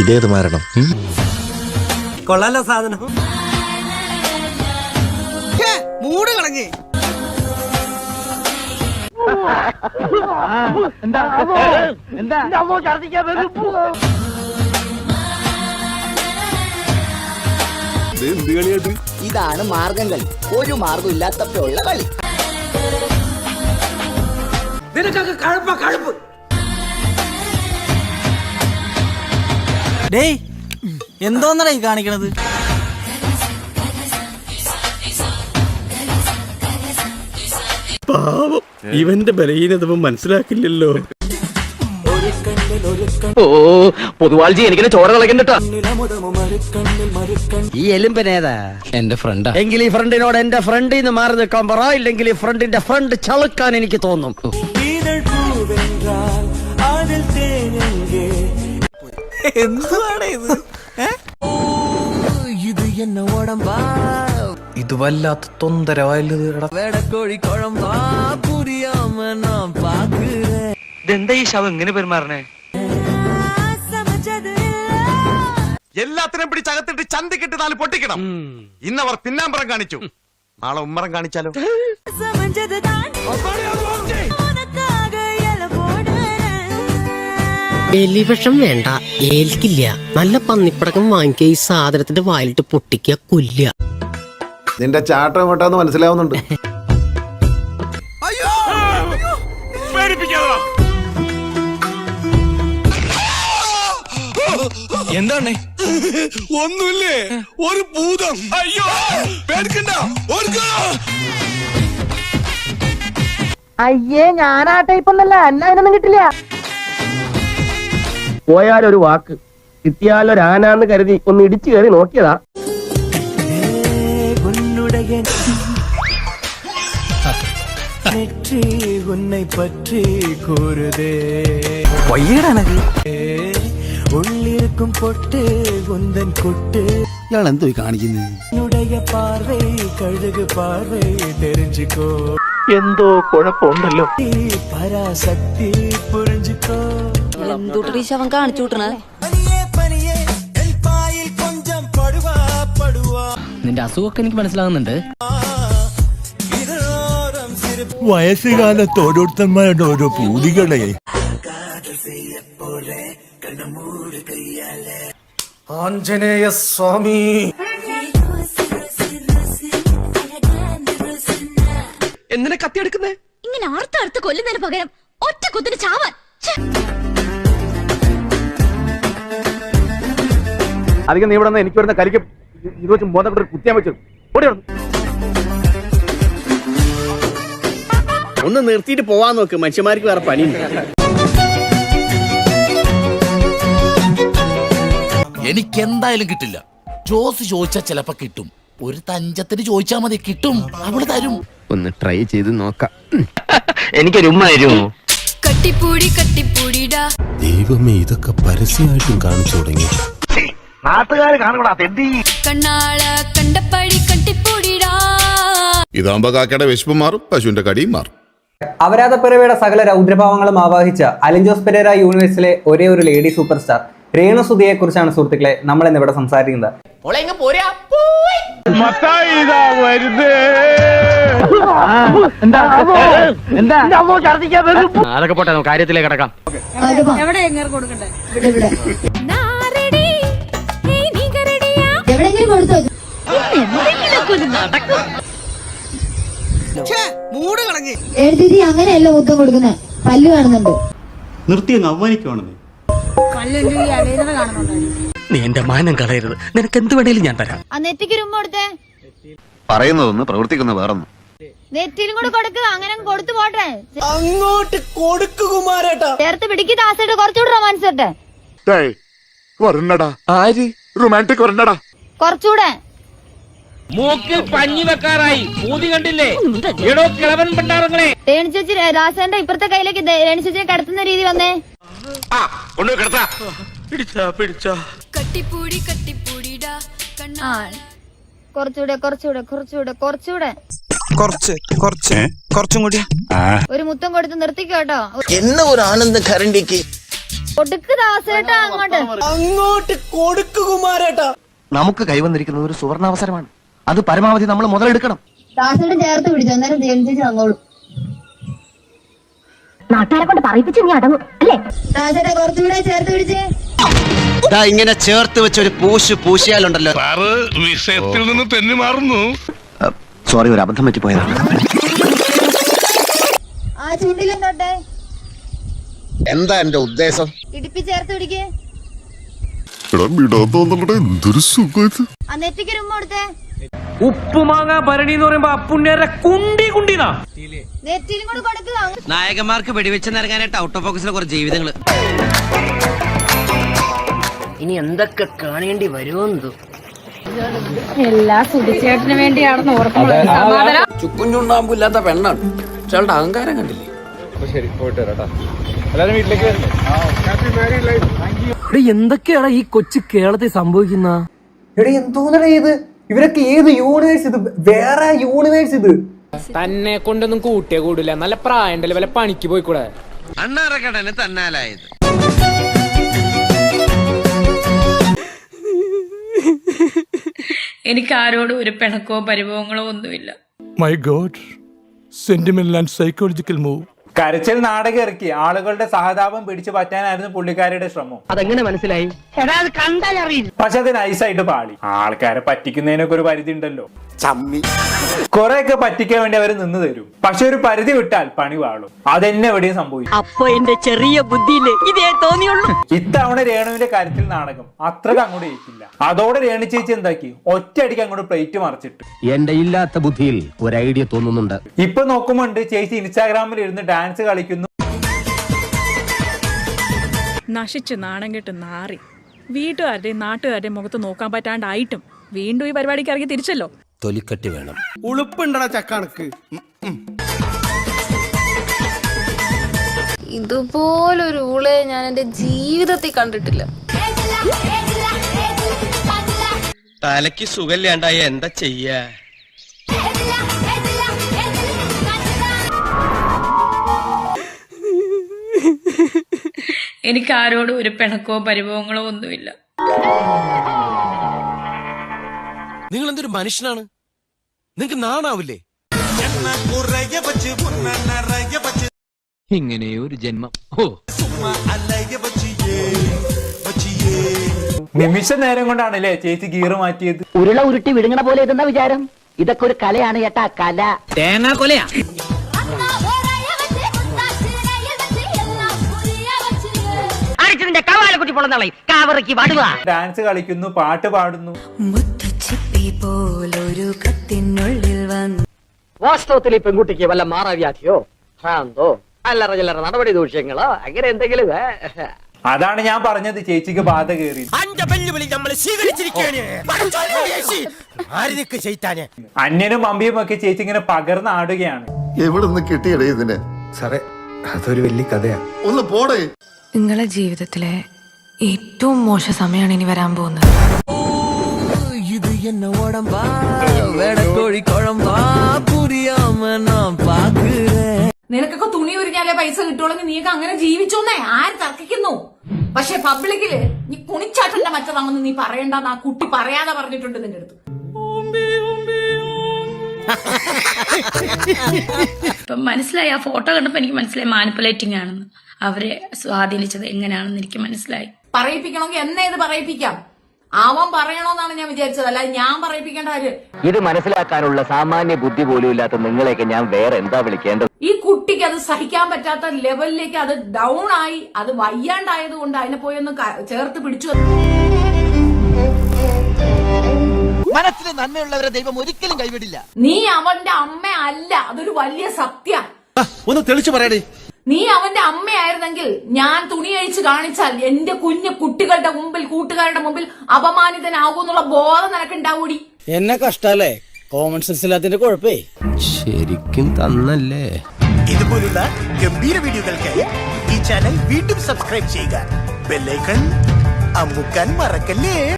ഇതേത് മാരണം? കൊള്ളാലോ സാധനം. മൂട് കളഞ്ഞേ. ഇതാണ് മാർഗം കളി. ഒരു മാർഗം ഇല്ലാത്തപ്പോഴുള്ള കളി. നിനക്കൊക്കെ കഴുപ്പ്. ഡേയ്, എന്തോന്നടാ ഈ കാണിക്കണത്? പാവം, ഇവന്റെ ബലഹീനത മനസ്സിലാക്കില്ലല്ലോ. ഓ പൊതുവാൾജി എനിക്കിനെ ചോര കളക്കണ്ടട്ടാ. ഈ എലുമ്പനേതാ? എന്റെ ഫ്രണ്ടാ. എങ്കിൽ ഈ ഫ്രണ്ടിനോട് എന്റെ ഫ്രണ്ടിൽ നിന്ന് മാറി നിൽക്കാൻ പറ, ഇല്ലെങ്കിൽ ഈ ഫ്രണ്ടിന്റെ ഫ്രണ്ട് ചളുക്കാൻ എനിക്ക് തോന്നും. എന്തുവാണ് ഇത്? ഇത് എന്നെ ഓടമ്പാ, ഇത് വല്ലാത്ത തൊന്തരവായില്ലത്. ഇതെന്താ ഈ ശവം എങ്ങനെ പെരുമാറണേ? എല്ലാത്തിനും പിടിച്ചകത്തിട്ട് ചന്തിക്കിട്ട് 4 പൊട്ടിക്കണം. ഇന്നവർ പിന്നാമ്പറം കാണിച്ചു, നാളെ ഉമ്മറം കാണിച്ചാലോ? എലിവിഷം വേണ്ട, ഏൽക്കില്ല. നല്ല പന്നിപ്പടക്കം വാങ്ങിക്കുക, ഈ സാധനത്തിന്റെ വായിലിട്ട് പൊട്ടിക്കുക, കൊല്ലുക. നിന്റെ ചാട്ടം എങ്ങോട്ടാന്ന് മനസ്സിലാവുന്നുണ്ട്. എന്താണ്? ഒന്നുമില്ലേ, ഒരു ഭൂതം. അയ്യോ പേടിക്കണ്ട. അയ്യേ, ഞാൻ ആ ടൈപ്പൊന്നല്ല, എന്നെ അതിനൊന്നും കിട്ടില്ല. പോയാലൊരു വാക്ക്, കിട്ടിയാലൊരാനാന്ന് കരുതി ഒന്ന് ഇടിച്ചു കയറി നോക്കിയതാ. ഇയാൾ എന്തോ കാണിക്കുന്നത്? എന്തോ കുഴപ്പമുണ്ടല്ലോ. എന്തുട്ടീ ശവം കാണിച്ചു വിട്ടണ? നിന്റെ അസുഖമൊക്കെ എനിക്ക് മനസ്സിലാകുന്നുണ്ട്. വയസ്സുകാലത്ത് ഓരോരുത്തന്മാരുടെ ഓരോ പൂതികളെ. ആഞ്ജനേയ സ്വാമി. എന്തിനാ കത്തിയെടുക്കുന്നേ? ഇങ്ങനെ ആർത്തടുത്ത് കൊല്ലുന്നതിന് പകരം ഒറ്റ കുത്തിന് ചാവാൻ. അധികം നീ ഇവിടെ എനിക്ക് വരുന്ന കരിക്ക് 20 മോദം കുത്തിയാൻ വെച്ചു. ഒന്ന് നിർത്തിയിട്ട് പോവാൻ നോക്ക്, മനുഷ്യന്മാർക്ക് വേറെ പണിയുണ്ട്. എനിക്ക് എന്തായാലും കിട്ടില്ല. ജോസ് ചോദിച്ചാ ചിലപ്പോ കിട്ടും. ഒരു തഞ്ചത്തിന് ചോദിച്ചാ മതി, കിട്ടും. അവള് തരും. ഒന്ന് ട്രൈ ചെയ്ത് നോക്കാം. എനിക്കൊരു ഉമ്മ തരുമോ? ദൈവമേ, ഇതൊക്കെ പരസ്യമായിട്ടും കാണിച്ചു തുടങ്ങി. നാട്ടുകാര് കാണുകൂടാ തെണ്ടി. ഇതാകുമ്പോ കാക്കയുടെ വിശപ്പ് മാറും, പശുവിന്റെ കടിയും മാറും. അപരാധപ്പിറവിയുടെ സകല രൗദ്രഭാവങ്ങളും ആവാഹിച്ച അലൻ ജോസ് പെരേര യൂണിവേഴ്സിലെ ഒരേ ഒരു ലേഡി സൂപ്പർ സ്റ്റാർ രേണു സുധിയെ കുറിച്ചാണ് സുഹൃത്തുക്കളെ നമ്മൾ ഇന്ന് ഇവിടെ സംസാരിക്കുന്നത്. അതൊക്കെ പോട്ടെ, കാര്യത്തിലേക്ക് കിടക്കാം. മൂട് കളഞ്ഞേ. എഴുതി അങ്ങനെയല്ല ഊത്തം കൊടുക്കുന്നത്. പല്ല് കാണുന്നുണ്ട്. നിർത്തി അങ്ങ് അവമാനിക്കുവാണെന്നേ. നീ എന്റെ മാനം കളയരുത്. നിനക്ക് എന്ത് വേണേലും ഞാൻ തരാം. ആ നെറ്റിക്ക് രുമ്പ കൊടുത്തേ. പറയുന്നതൊന്ന് പ്രവർത്തിക്കുന്ന വേറൊന്നും. നെറ്റിലും കൂടെ കൊടുക്കുക. അങ്ങനെ കൊടുത്തു പോട്ടെ. അങ്ങോട്ട് കൊടുക്കു കുമാരേട്ടാ. ചേർത്ത് പിടിക്ക് ദാസേട്ട് കുറച്ചുകൂടെ റൊമാൻസ് ഇട്ടെ. ആര് റൊമാൻറ്റിക് വരണ്ടടാ. കുറച്ചുകൂടെ. മൂക്കിൽ പഞ്ഞി വെക്കാറായി. പൂതി കണ്ടില്ലേ? എടോ കിളവൻ പണ്ടാറങ്ങളെ. രേണു ചേച്ചി ദാസേന്റെ ഇപ്പുറത്തെ കയ്യിലേക്ക് രേണു ചേച്ചിനെ കടത്തുന്ന രീതി വന്നേ. കുറച്ചുകൂടെ കുറച്ചുകൂടെ കുറച്ചുകൂടെ കുറച്ചുകൂടെ കുറച്ചും കൂടി. ഒരു മുത്തം കൊടുത്ത് നിർത്തിക്കോട്ടോ. എന്ന ഒരു ആനന്ദ കരണ്ടിക്ക് കൊടുക്ക് ദാസേട്ടാ അങ്ങോട്ട്. അങ്ങോട്ട് കൊടുക്ക് കുമാരേട്ടാ. നമുക്ക് കൈവന്നിരിക്കുന്നത് ഒരു സുവർണാവസരമാണ്. അത് പരമാവധി നമ്മൾ മുതലെടുക്കണം. ദാസേട്ടൻ ചേർത്ത് പിടിച്ചു, അന്നേരം ചേച്ചി തന്നോളൂ. നാട്ടുകാരെ കൊണ്ട് പറയിപ്പിച്ച് നീ അടങ്ങും അല്ലേ? ദാസേട്ടാ കുറച്ചുകൂടെ ചേർത്ത് പിടിച്ചേ. ഇങ്ങനെ ചേർത്ത് വെച്ച ഒരു പൂശിയാലുണ്ടല്ലോ. വിഷയത്തിൽ നിന്ന് തെന്നി മാറുന്നു. സോറി, ഒരു അബദ്ധം പറ്റിപ്പോയതാണ്. ആ ചുണ്ടിലും തൊട്ടെ. എന്താ എന്റെ ഉദ്ദേശം? ഇടുപ്പി ചേർത്ത് പിടിക്കേ. എന്തൊരു സുഖം. ആ നെറ്റിക്ക് ഉമ്മ കൊടുത്തേ. ഉപ്പുമാങ്ങ ഭരണി എന്ന് പറയുമ്പോ അപ്പുണ്ണിയുടെ കുണ്ടിനാ. നെറ്റിലും കൂടെ കൊടുക്കുക. നായകന്മാർക്ക് വെടിവെച്ച് നൽകാനായിട്ട് ഔട്ട് ഓഫ് ഫോക്കസിലെ കുറച്ച് ജീവിതങ്ങൾ. ഇനി എന്തൊക്കെ കാണേണ്ടി വരുമെന്നു എല്ലാ സുധിച്ചേട്ടന് വേണ്ടിയാണെന്ന് ഓർക്കുമ്പോൾ ചുക്കും ചുണ്ടാമ്പില്ലാത്ത പെണ്ണാണ്. ചേട്ടാ അഹങ്കാരം കണ്ടില്ലേ? എന്തൊക്കെയാണ് ഈ കൊച്ചു കേരളത്തിൽ സംഭവിക്കുന്ന? എടേ എന്തോന്നടേ ഇത്? ഇവരൊക്കെ ഏത് യൂണിവേഴ്സ് ഇത്? വേറെ യൂണിവേഴ്സ് ഇത്. തന്നെ കൊണ്ടൊന്നും കൂട്ടിയേ കൂടില്ല. നല്ല പ്രായണ്ടല്ലേ, വല്ല പണിക്ക് പോയിക്കൂടെ? അണ്ണാറക്കടന് തന്നാലായത്. എനിക്ക് ആരോടും ഒരു പിണക്കോ പരിഭവങ്ങളോ ഒന്നുമില്ല. My God, sentimental and psychological move. കരച്ചിൽ നാടകം ഇറക്കി ആളുകളുടെ സഹതാപം പിടിച്ചു പറ്റാനായിരുന്നു പുള്ളിക്കാരുടെ ശ്രമം. അതെങ്ങനെ മനസ്സിലായി? പക്ഷെ അത് നൈസായിട്ട് പാളി. ആൾക്കാരെ പറ്റിക്കുന്നതിനൊക്കെ ഒരു പരിധി ഉണ്ടല്ലോ. കൊറേയൊക്കെ പറ്റിക്കാൻ വേണ്ടി അവർ നിന്ന് തരും. പക്ഷെ ഒരു പരിധി വിട്ടാൽ പണി വാളും. അതെന്നെ എവിടെയും സംഭവിക്കും. അപ്പൊ എന്റെ ചെറിയ ബുദ്ധിയില് ഇതേ തോന്നിയുള്ളൂ. ഇത്തവണ രേണുവിന്റെ കരച്ചിൽ നാടകം അത്രക്ക് അങ്ങോട്ട് ഏറ്റില്ല. അതോടെ രേണു ചേച്ചി എന്താക്കി, ഒറ്റയടിക്ക് അങ്ങോട്ട് പ്ലേറ്റ് മറിച്ചിട്ട്. എന്റെ ഇല്ലാത്ത ബുദ്ധിയിൽ ഒരു ഐഡിയ തോന്നുന്നുണ്ട്. ഇപ്പൊ നോക്കുമ്പോണ്ട് ചേച്ചി ഇൻസ്റ്റാഗ്രാമിൽ ഇരുന്ന് ഡാൻസ് കളിക്കുന്നു. നശിച്ച് നാണം കെട്ട് നാറി വീട്ടുകാരുടെയും നാട്ടുകാരുടെയും മുഖത്ത് നോക്കാൻ പറ്റാണ്ടായിട്ടും വീണ്ടും ഈ പരിപാടിക്ക് ഇറങ്ങി തിരിച്ചല്ലോ. തൊലിക്കട്ടി വേണം. ഉളുപ്പുണ്ടടാ ചക്കണക്ക്. ഇതുപോലൊരു ഊളെ ഞാൻ എന്റെ ജീവിതത്തിൽ കണ്ടിട്ടില്ല. തലയ്ക്ക് സുഖമില്ലാണ്ടായ എന്താ ചെയ്യാ? എനിക്ക് ആരോടും ഒരു പിണക്കോ പരിഭവങ്ങളോ ഒന്നുമില്ല. നിങ്ങൾ എന്തൊരു മനുഷ്യനാണ്? നിങ്ങൾക്ക് നാണാവില്ലേ? ഇങ്ങനെയൊരു ജന്മം. നിമിഷ നേരം കൊണ്ടാണല്ലേ ചേച്ചി ഗീറ് മാറ്റിയത്. ഉരുള ഉരുട്ടി വിഴുങ്ങണ പോലെ ഇതെന്താ വിചാരം? ഇതൊക്കെ ഒരു കലയാണ് ചേട്ടാ, കല. തേങ്ങാ കൊലയാ. ഡാൻസ് കളിക്കുന്നു, പാട്ട് പാടുന്നു. വാസ്തവത്തിൽ ഈ പെൺകുട്ടിക്ക് വല്ല മാറാവ്യാധിയോ ഭ്രാന്തോ അല്ലറ ചില്ലറ നടപടി ദൂഷ്യങ്ങളോ അങ്ങനെ എന്തെങ്കിലും? അതാണ് ഞാൻ പറഞ്ഞത്, ചേച്ചിക്ക് ബാധ കയറി. അന്യനും അമ്പിയും ഒക്കെ ചേച്ചി ഇങ്ങനെ പകർന്നാടുകയാണ്. എവിടുന്ന് കിട്ടിയടേ ഇതിന്? സാറേ അതൊരു വലിയ കഥയാ. ഒന്ന് പോടേ. നിങ്ങളെ ജീവിതത്തിലെ ഏറ്റവും മോശ സമയമാണ് ഇനി വരാൻ പോകുന്നത്. നിനക്കൊക്കെ തുണി ഉരിഞ്ഞാലേ പൈസ കിട്ടുള്ളെങ്കിൽ നീക്ക് അങ്ങനെ ജീവിച്ചോന്നേ ആര് തർക്കിക്കുന്നു. പക്ഷെ പബ്ലിക്കില് നീ കുണിച്ചാട്ടന്റെ മറ്റതാണെന്ന് നീ പറയണ്ടെന്ന് ആ കുട്ടി പറയാതെ പറഞ്ഞിട്ടുണ്ട് നിന്റെ അടുത്ത്. ഇപ്പം മനസ്സിലായി, ആ ഫോട്ടോ കണ്ടപ്പോ എനിക്ക് മനസ്സിലായി മാനിപ്പുലേറ്റിംഗ് ആണെന്ന്. അവരെ സ്വാധീനിച്ചത് എങ്ങനെയാണെന്ന് എനിക്ക് മനസ്സിലായി. പറയിപ്പിക്കണമെങ്കിൽ എന്നെ ഇത് പറയിപ്പിക്കാം. അവൻ പറയണോന്നാണ് ഞാൻ വിചാരിച്ചത്, അല്ലാതെ ഞാൻ പറയിപ്പിക്കേണ്ട കാര്യം. ഇത് മനസ്സിലാക്കാനുള്ള സാമാന്യ ബുദ്ധി പോലും ഇല്ലാത്ത നിങ്ങളെയൊക്കെ ഞാൻ വേറെ എന്താ വിളിക്കേണ്ടത്? ഈ കുട്ടിക്ക് അത് സഹിക്കാൻ പറ്റാത്ത ലെവലിലേക്ക് അത് ഡൗൺ ആയി, അത് വയ്യാണ്ടായത് കൊണ്ട് അതിനെ പോയി ഒന്ന് ചേർത്ത് പിടിച്ചു. മനസ്സിൽ നന്മയുള്ളവരെ ദൈവം ഒരിക്കലും കൈവിടില്ല. നീ അവന്റെ അമ്മ അല്ല, അതൊരു വലിയ സത്യം. ഒന്ന് തെളിച്ചു പറയടേ. നീ അവന്റെ അമ്മയായിരുന്നെങ്കിൽ ഞാൻ തുണി അഴിച്ച് കാണിച്ചാൽ എന്റെ കുഞ്ഞു കുട്ടികളുടെ മുമ്പിൽ, കൂട്ടുകാരുടെ മുമ്പിൽ അപമാനിതനാകൂന്നുള്ള ബോധം നിനക്കുണ്ടാവൂടി. എന്നെ കഷ്ടല്ലേ? Common sense ഇല്ലാത്തതിന്റെ കുഴപ്പേ. ശരിക്കും തന്നല്ലേ? ഇതുപോലുള്ള ഗംഭീര വീഡിയോകൾക്കായി ഈ ചാനൽ വീണ്ടും സബ്സ്ക്രൈബ് ചെയ്യുക. ബെല്ലൈക്കൺ അമുക്കാൻ മറക്കല്ലേ.